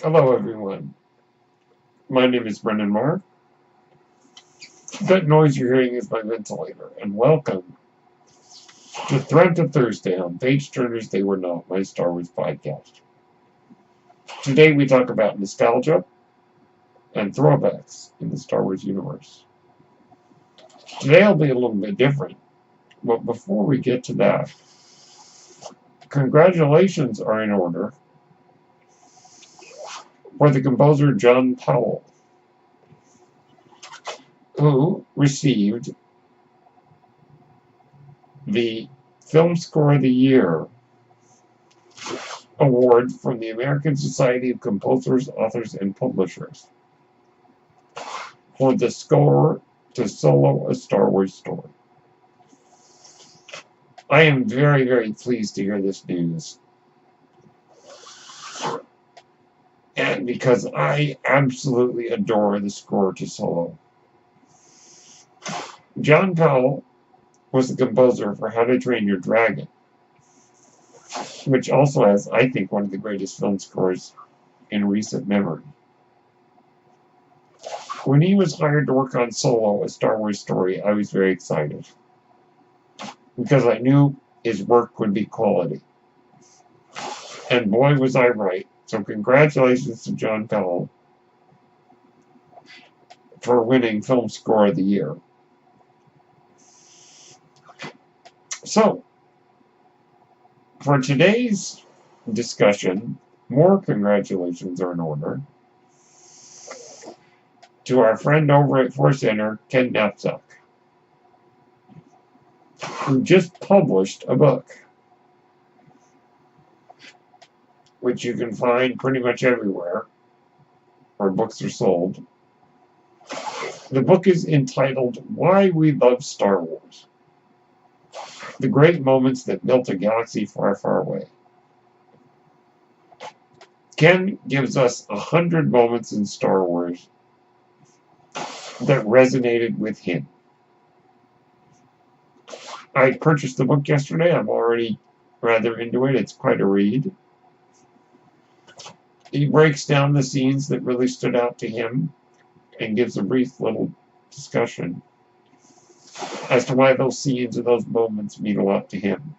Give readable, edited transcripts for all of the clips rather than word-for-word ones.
Hello, everyone. My name is Brendan Marr. That noise you're hearing is my ventilator, and welcome to Thread to Thursday on Page Turners They Were Not, my Star Wars podcast. Today we talk about nostalgia and throwbacks in the Star Wars universe. Today will be a little bit different, but before we get to that, congratulations are in order for the composer John Powell, who received the Film Score of the Year award from the American Society of Composers, Authors, and Publishers for the score to Solo: A Star Wars Story. I am very, very pleased to hear this news. And because I absolutely adore the score to Solo. John Powell was the composer for How to Train Your Dragon, which also has, I think, one of the greatest film scores in recent memory. When he was hired to work on Solo: A Star Wars Story, I was very excited because I knew his work would be quality. And boy, was I right. So congratulations to John Powell for winning Film Score of the Year. So, for today's discussion, more congratulations are in order to our friend over at Force Center, Ken Napzok, who just published a book, which you can find pretty much everywhere where books are sold. The book is entitled Why We Love Star Wars: The Great Moments That Built a Galaxy Far, Far Away. Ken gives us 100 moments in Star Wars that resonated with him. I purchased the book yesterday. I'm already rather into it. It's quite a read. He breaks down the scenes that really stood out to him and gives a brief little discussion as to why those scenes or those moments mean a lot to him.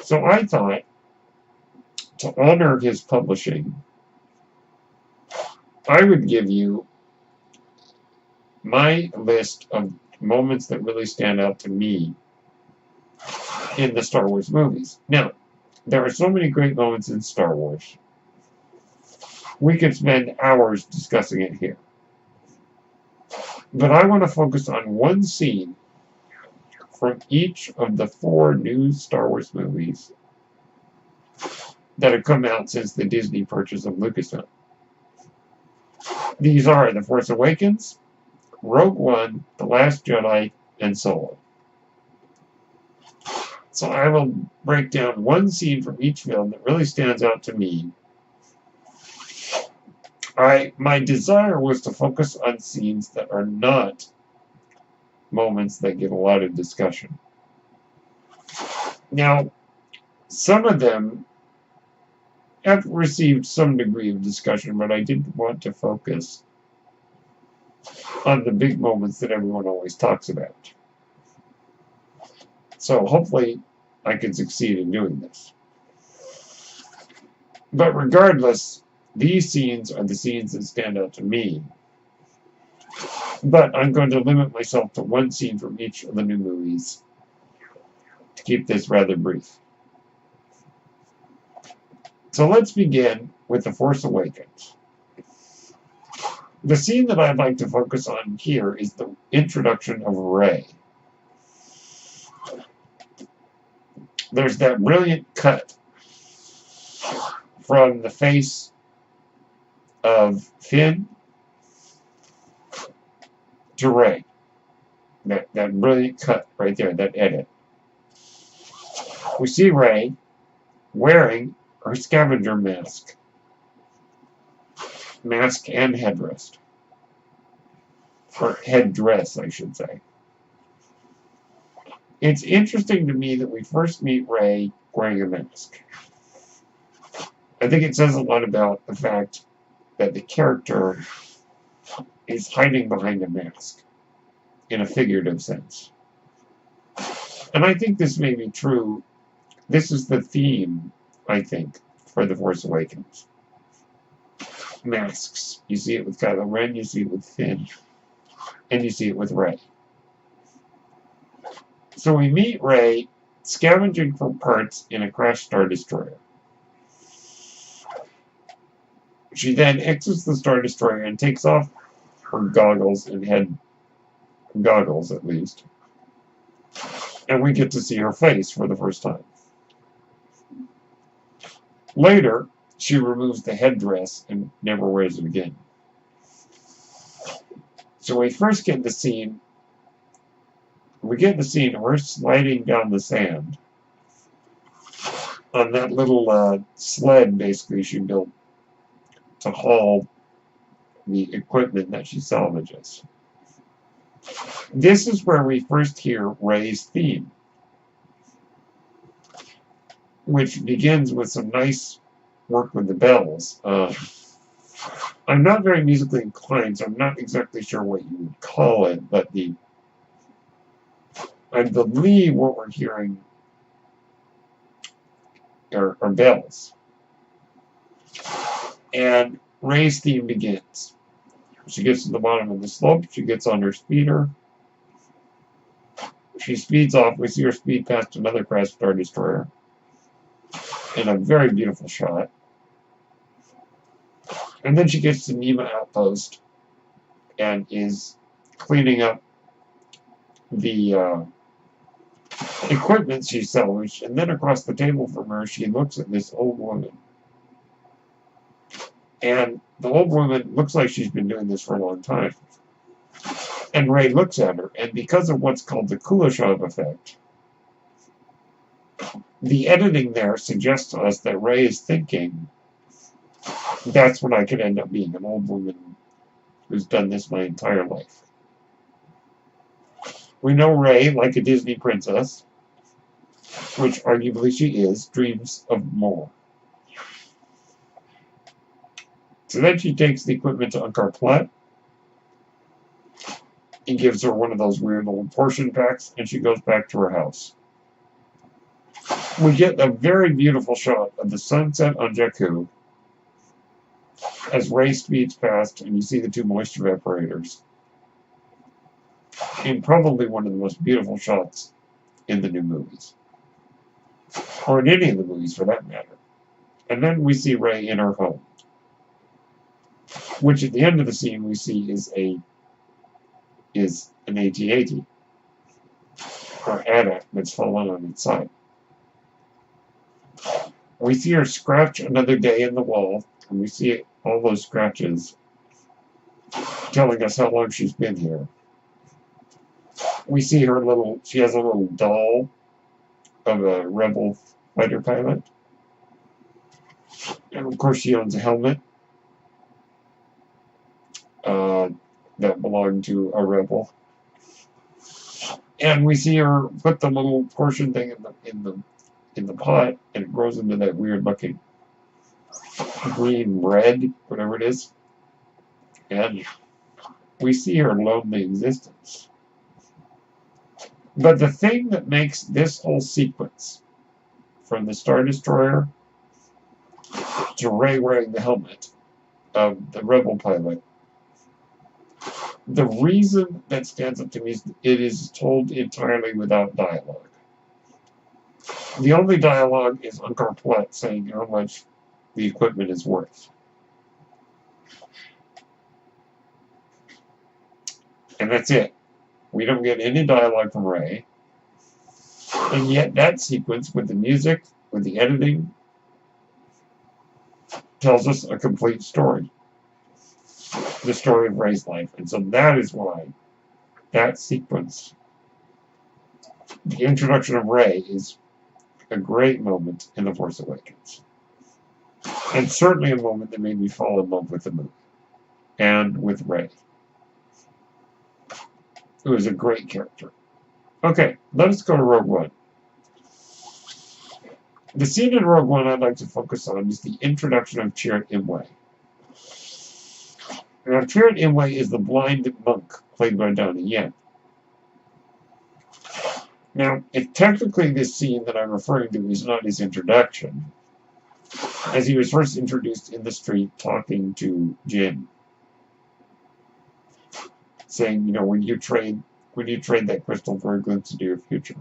So I thought, to honor his publishing, I would give you my list of moments that really stand out to me in the Star Wars movies. Now, there are so many great moments in Star Wars. We could spend hours discussing it here. But I want to focus on one scene from each of the 4 new Star Wars movies that have come out since the Disney purchase of Lucasfilm. These are The Force Awakens, Rogue One, The Last Jedi, and Solo. So I will break down one scene from each film that really stands out to me. My desire was to focus on scenes that are not moments that get a lot of discussion. Now, some of them have received some degree of discussion, but I didn't want to focus on the big moments that everyone always talks about. So hopefully I can succeed in doing this. But regardless, these scenes are the scenes that stand out to me. But I'm going to limit myself to one scene from each of the new movies to keep this rather brief. So let's begin with The Force Awakens. The scene that I'd like to focus on here is the introduction of Rey. There's that brilliant cut from the face of Finn to Rey. That brilliant cut right there, that edit. We see Rey wearing her scavenger mask and headrest. Or headdress, I should say. It's interesting to me that we first meet Rey wearing a mask. I think it says a lot about the fact that the character is hiding behind a mask in a figurative sense. And I think this may be true. This is the theme, I think, for The Force Awakens. Masks. You see it with Kylo Ren, you see it with Finn, and you see it with Rey. So we meet Rey scavenging for parts in a crashed Star Destroyer. She then exits the Star Destroyer and takes off her goggles and head goggles, at least. And we get to see her face for the first time. Later, she removes the headdress and never wears it again. So we first get the scene. We get the scene of her sliding down the sand on that little sled, basically, she built to haul the equipment that she salvages. This is where we first hear Rey's theme, which begins with some nice work with the bells. I'm not very musically inclined, so I'm not exactly sure what you would call it, but I believe what we're hearing are bells. And Rey's theme begins. She gets to the bottom of the slope, she gets on her speeder, she speeds off, we see her speed past another crashed Star Destroyer in a very beautiful shot. And then she gets to Nema Outpost and is cleaning up the equipment she salvaged, and then across the table from her, she looks at this old woman. And the old woman looks like she's been doing this for a long time. And Rey looks at her, and because of what's called the Kuleshov effect, the editing there suggests to us that Rey is thinking, that's what I could end up being, an old woman who's done this my entire life. We know Rey, like a Disney princess, which arguably she is, dreams of more. So then she takes the equipment to Unkar Plutt. He gives her one of those weird little portion packs, and she goes back to her house. We get a very beautiful shot of the sunset on Jakku as Rey speeds past, and you see the two moisture evaporators. And probably one of the most beautiful shots in the new movies. Or in any of the movies, for that matter. And then we see Rey in her home, which at the end of the scene we see is an AT-AT, or AT-AT that's fallen on its side. We see her scratch another day in the wall, and we see all those scratches telling us how long she's been here. We see she has a little doll of a rebel fighter pilot. And of course she owns a helmet that belonged to a rebel. And we see her put the little portion thing in the pot, and it grows into that weird looking green red, whatever it is. And we see her lonely existence. But the thing that makes this whole sequence, from the Star Destroyer to Rey wearing the helmet of the rebel pilot, the reason that stands up to me is it is told entirely without dialogue. The only dialogue is Unkar Plutt saying how much the equipment is worth. And that's it. We don't get any dialogue from Rey. And yet that sequence, with the music, with the editing, tells us a complete story. The story of Rey's life. And so that is why that sequence, the introduction of Rey, is a great moment in The Force Awakens. And certainly a moment that made me fall in love with the movie. And with Rey. Who is a great character. Okay, let us go to Rogue One. The scene in Rogue One I'd like to focus on is the introduction of Chirrut Imwe. Now, Chirrut Imwe is the blind monk played by Donnie Yen. Now, technically this scene that I'm referring to is not his introduction, as he was first introduced in the street talking to Jin, saying, you know, when you trade that crystal for a glimpse into your future.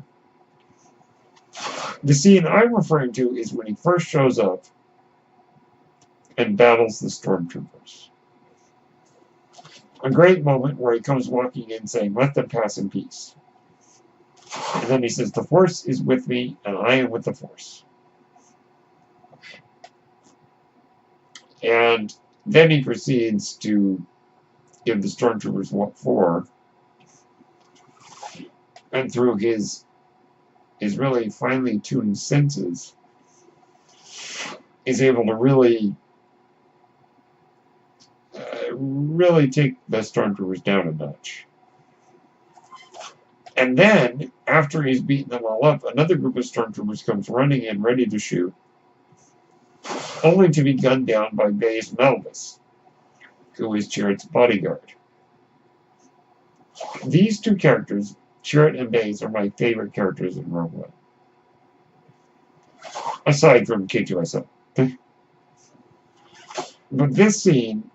The scene I'm referring to is when he first shows up and battles the stormtroopers. A great moment where he comes walking in saying, "Let them pass in peace." And then he says, "The Force is with me, and I am with the Force." And then he proceeds to give the stormtroopers what for, and through his really finely tuned senses, is able to really take the stormtroopers down a notch. And then, after he's beaten them all up, another group of stormtroopers comes running in, ready to shoot, only to be gunned down by Baze Malbus, who is Chirrut's bodyguard. These two characters, Chirrut and Baze, are my favorite characters in Rogue One, aside from K2SO. But this scene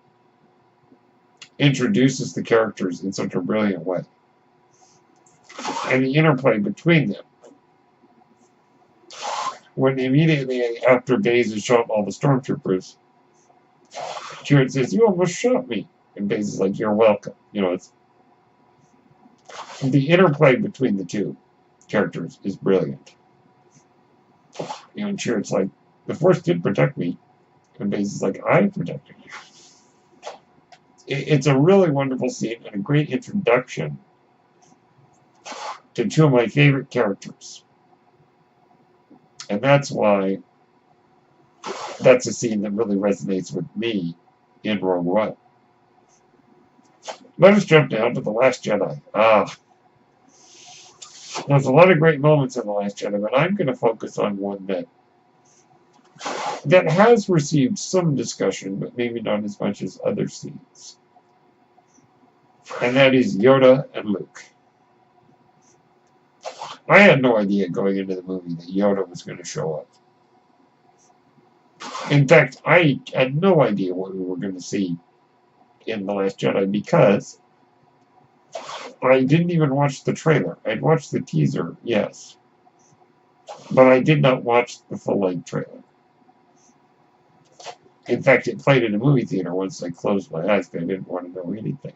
introduces the characters in such a brilliant way, and the interplay between them. When immediately after Baze has shot all the stormtroopers, Chirrut says, "You almost shot me," and Baze is like, "You're welcome." You know, it's the interplay between the two characters is brilliant. You know, and Chirrut's like, "The Force did protect me," and Baze is like, "I protected you." It's a really wonderful scene and a great introduction to two of my favorite characters. And that's why that's a scene that really resonates with me in Rogue One. Let us jump down to The Last Jedi. There's a lot of great moments in The Last Jedi, but I'm going to focus on one that has received some discussion, but maybe not as much as other scenes. And that is Yoda and Luke. I had no idea going into the movie that Yoda was going to show up. In fact, I had no idea what we were going to see in The Last Jedi because I didn't even watch the trailer. I'd watched the teaser, yes, but I did not watch the full-length trailer. In fact, it played in a movie theater once I closed my eyes because I didn't want to know anything.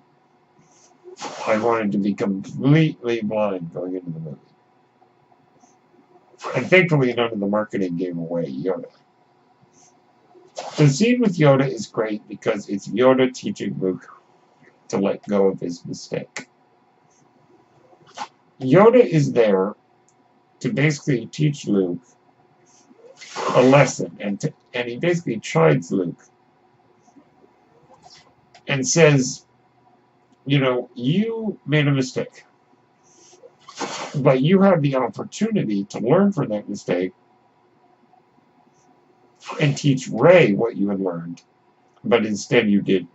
I wanted to be completely blind going into the movie. And thankfully, none of the marketing gave away Yoda. The scene with Yoda is great because it's Yoda teaching Luke to let go of his mistake. Yoda is there to basically teach Luke a lesson, and he basically chides Luke and says, you know, you made a mistake, but you had the opportunity to learn from that mistake and teach Rey what you had learned, but instead you didn't.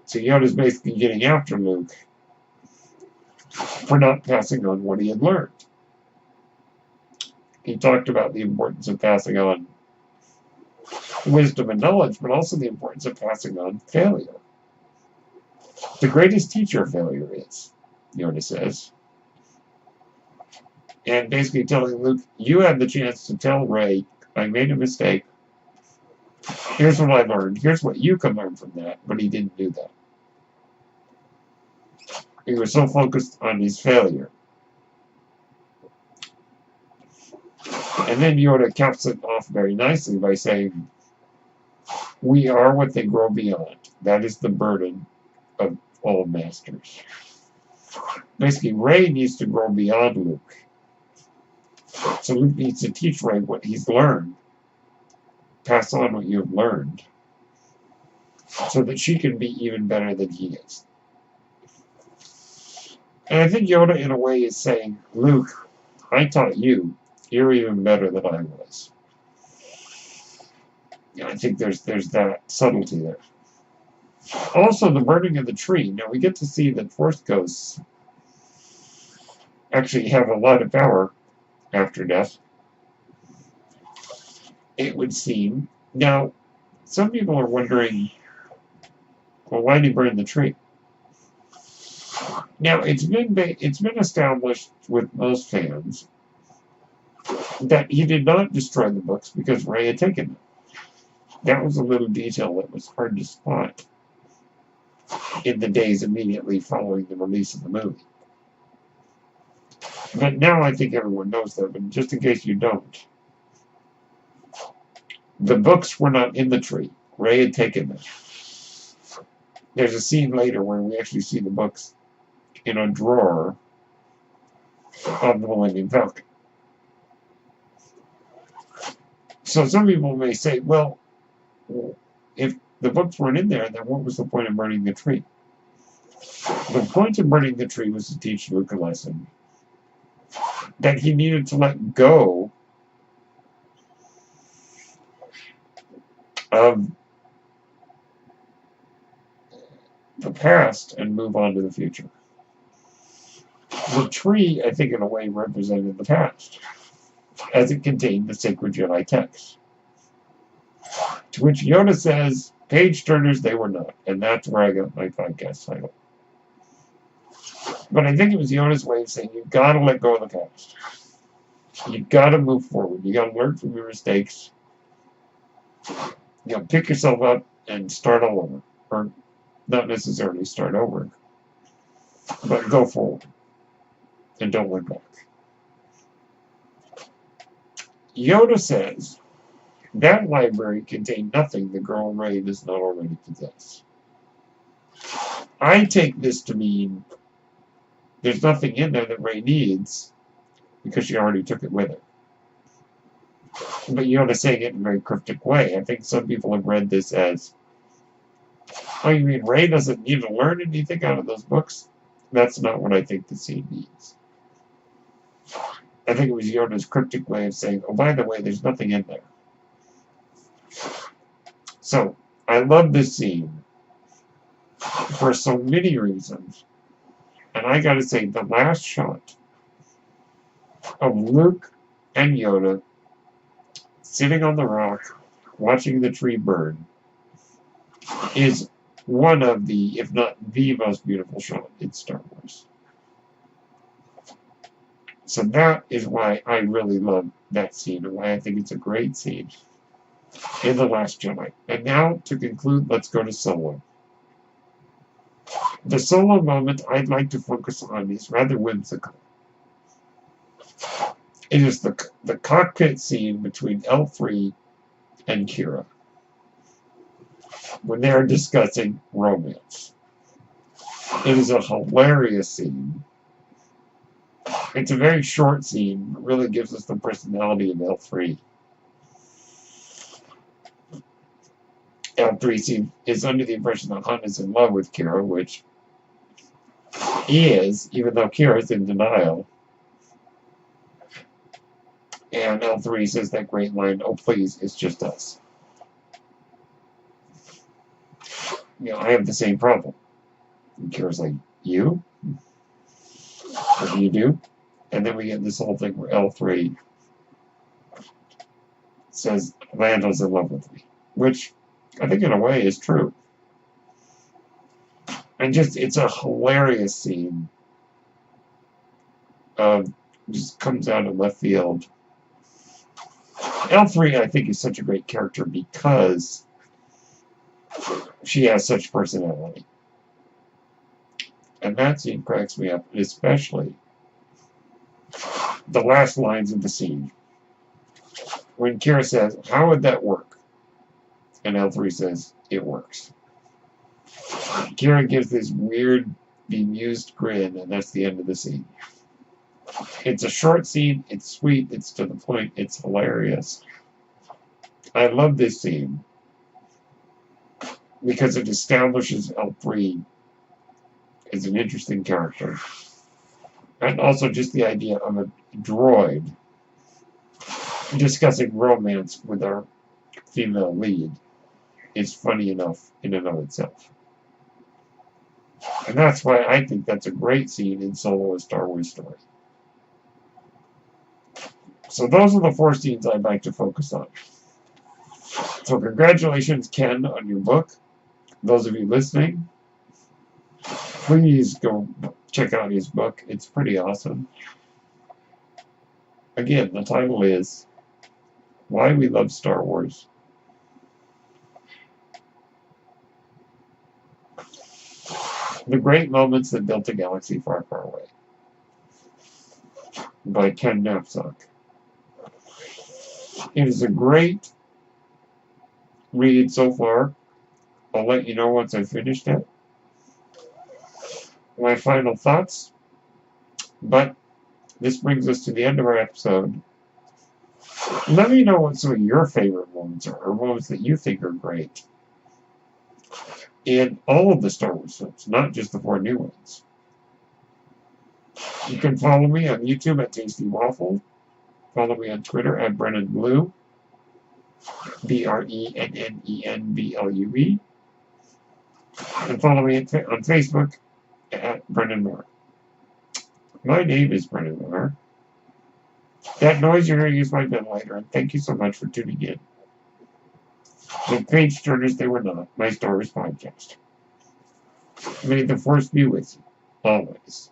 So Yoda's basically getting after Luke for not passing on what he had learned. He talked about the importance of passing on wisdom and knowledge, but also the importance of passing on failure. The greatest teacher failure is, Yoda says. And basically telling Luke, you had the chance to tell Rey, I made a mistake. Here's what I learned. Here's what you can learn from that. But he didn't do that. He was so focused on his failure. And then Yoda caps it off very nicely by saying, we are what they grow beyond. That is the burden of all masters. Basically, Rey needs to grow beyond Luke. So Luke needs to teach Rey what he's learned. Pass on what you've learned. So that she can be even better than he is. And I think Yoda, in a way, is saying, Luke, I taught you, You're even better than I was. I think there's that subtlety there. Also, the burning of the tree. Now, we get to see that Force ghosts actually have a lot of power after death, it would seem. Now, some people are wondering, well, why did he burn the tree? Now, it's been established with most fans that he did not destroy the books because Ray had taken them. That was a little detail that was hard to spot in the days immediately following the release of the movie. But now I think everyone knows that, but just in case you don't, the books were not in the tree. Ray had taken them. There's a scene later where we actually see the books in a drawer of the Millennium Falcon. So some people may say, well, if the books weren't in there, then what was the point of burning the tree? The point of burning the tree was to teach Luke a lesson that he needed to let go of the past and move on to the future. The tree, I think, in a way, represented the past, as it contained the sacred Jedi text. To which Yoda says, page turners they were not, and that's where I got my podcast title. But I think it was Yoda's way of saying, you've got to let go of the past. You've got to move forward. You've got to learn from your mistakes. You know, pick yourself up and start all over. Or not necessarily start over, but go forward. And don't look back. Yoda says, that library contained nothing the girl Ray does not already possess. I take this to mean there's nothing in there that Ray needs because she already took it with her. But Yoda's saying it in a very cryptic way. I think some people have read this as, oh, you mean Ray doesn't need to learn anything out of those books? That's not what I think the scene means. I think it was Yoda's cryptic way of saying, oh, by the way, there's nothing in there. So, I love this scene for so many reasons. And I gotta say, the last shot of Luke and Yoda sitting on the rock, watching the tree burn, is one of the, if not the most beautiful shot in Star Wars. So that is why I really love that scene, and why I think it's a great scene in The Last Jedi. And now, to conclude, let's go to Solo. The Solo moment I'd like to focus on is rather whimsical. It is the cockpit scene between L3 and Kira when they're discussing romance. It is a hilarious scene. It's a very short scene, but really gives us the personality of L3. L3 is under the impression that Han is in love with Kira, which he is, even though Kira is in denial. And L3 says that great line, oh please, it's just us. You know, I have the same problem. And Kira's like, you? What do you do? And then we get this whole thing where L3 says, Lando's in love with me. Which, I think in a way is true. And just, it's a hilarious scene. Just comes out of left field. L3, I think, is such a great character because she has such personality. And that scene cracks me up, especially the last lines of the scene. When Kira says, how would that work? And L3 says, it works. Kira gives this weird, bemused grin, and that's the end of the scene. It's a short scene, it's sweet, it's to the point, it's hilarious. I love this scene because it establishes L3 as an interesting character. And also just the idea of a droid discussing romance with our female lead is funny enough in and of itself. And that's why I think that's a great scene in Solo: A Star Wars Story. So those are the 4 scenes I'd like to focus on. So congratulations, Ken, on your book. Those of you listening, please go check out his book. It's pretty awesome. Again, the title is Why We Love Star Wars. The Great Moments That Built a Galaxy Far, Far Away by Ken Napzok. It is a great read so far. I'll let you know once I finished it. My final thoughts. But this brings us to the end of our episode. Let me know what some of your favorite moments are, or moments that you think are great in all of the Star Wars films, not just the 4 new ones. You can follow me on YouTube at Tasty Waffle. Follow me on Twitter at Brennan Blue, BRENNENBLUE. And follow me on Facebook at Brennan Moore. My name is Brennan Moore. That noise you're hearing is my ventilator, and thank you so much for tuning in. The page turners they were not, my Star Wars podcast. May the Force be with you, always.